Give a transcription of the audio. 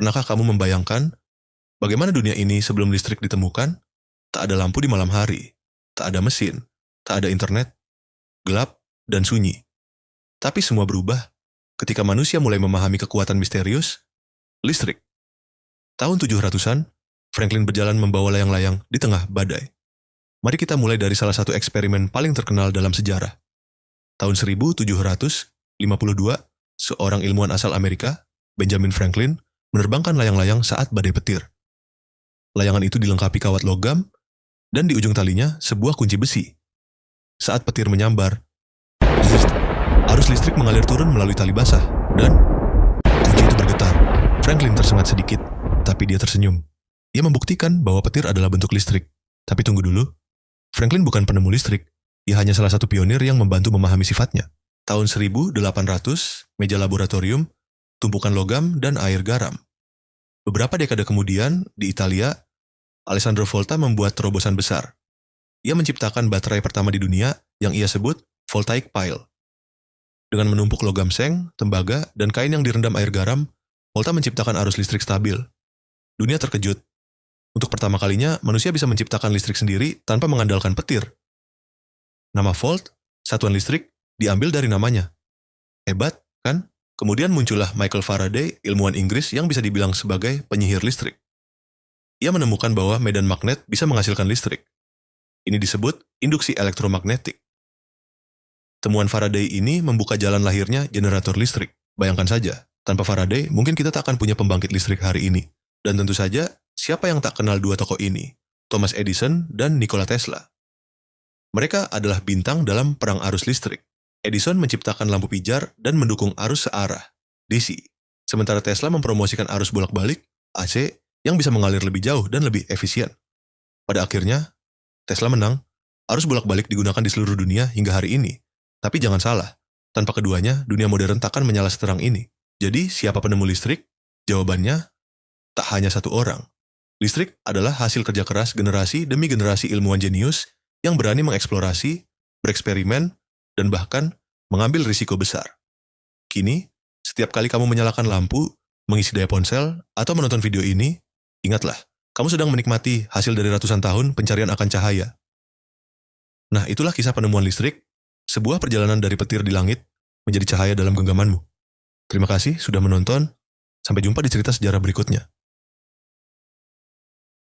Pernahkah kamu membayangkan bagaimana dunia ini sebelum listrik ditemukan? Tak ada lampu di malam hari, tak ada mesin, tak ada internet, gelap dan sunyi. Tapi semua berubah ketika manusia mulai memahami kekuatan misterius, listrik. Tahun 700-an, Franklin berjalan membawa layang-layang di tengah badai. Mari kita mulai dari salah satu eksperimen paling terkenal dalam sejarah. Tahun 1752, seorang ilmuwan asal Amerika, Benjamin Franklin, menerbangkan layang-layang saat badai petir. Layangan itu dilengkapi kawat logam, dan di ujung talinya sebuah kunci besi. Saat petir menyambar, arus listrik mengalir turun melalui tali basah, dan kunci itu bergetar. Franklin tersengat sedikit, tapi dia tersenyum. Ia membuktikan bahwa petir adalah bentuk listrik. Tapi tunggu dulu, Franklin bukan penemu listrik. Ia hanya salah satu pionir yang membantu memahami sifatnya. Tahun 1800, meja laboratorium, tumpukan logam, dan air garam. Beberapa dekade kemudian, di Italia, Alessandro Volta membuat terobosan besar. Ia menciptakan baterai pertama di dunia yang ia sebut voltaic pile. Dengan menumpuk logam seng, tembaga, dan kain yang direndam air garam, Volta menciptakan arus listrik stabil. Dunia terkejut. Untuk pertama kalinya, manusia bisa menciptakan listrik sendiri tanpa mengandalkan petir. Nama volt, satuan listrik, diambil dari namanya. Hebat, kan? Kemudian muncullah Michael Faraday, ilmuwan Inggris yang bisa dibilang sebagai penyihir listrik. Ia menemukan bahwa medan magnet bisa menghasilkan listrik. Ini disebut induksi elektromagnetik. Temuan Faraday ini membuka jalan lahirnya generator listrik. Bayangkan saja, tanpa Faraday mungkin kita tak akan punya pembangkit listrik hari ini. Dan tentu saja, siapa yang tak kenal dua tokoh ini? Thomas Edison dan Nikola Tesla. Mereka adalah bintang dalam perang arus listrik. Edison menciptakan lampu pijar dan mendukung arus searah, DC. Sementara Tesla mempromosikan arus bolak-balik, AC, yang bisa mengalir lebih jauh dan lebih efisien. Pada akhirnya, Tesla menang. Arus bolak-balik digunakan di seluruh dunia hingga hari ini. Tapi jangan salah, tanpa keduanya, dunia modern takkan menyala seterang ini. Jadi, siapa penemu listrik? Jawabannya, tak hanya satu orang. Listrik adalah hasil kerja keras generasi demi generasi ilmuwan jenius yang berani mengeksplorasi, bereksperimen, dan bahkan mengambil risiko besar. Kini, setiap kali kamu menyalakan lampu, mengisi daya ponsel, atau menonton video ini, ingatlah, kamu sedang menikmati hasil dari ratusan tahun pencarian akan cahaya. Nah, itulah kisah penemuan listrik, sebuah perjalanan dari petir di langit menjadi cahaya dalam genggamanmu. Terima kasih sudah menonton, sampai jumpa di cerita sejarah berikutnya.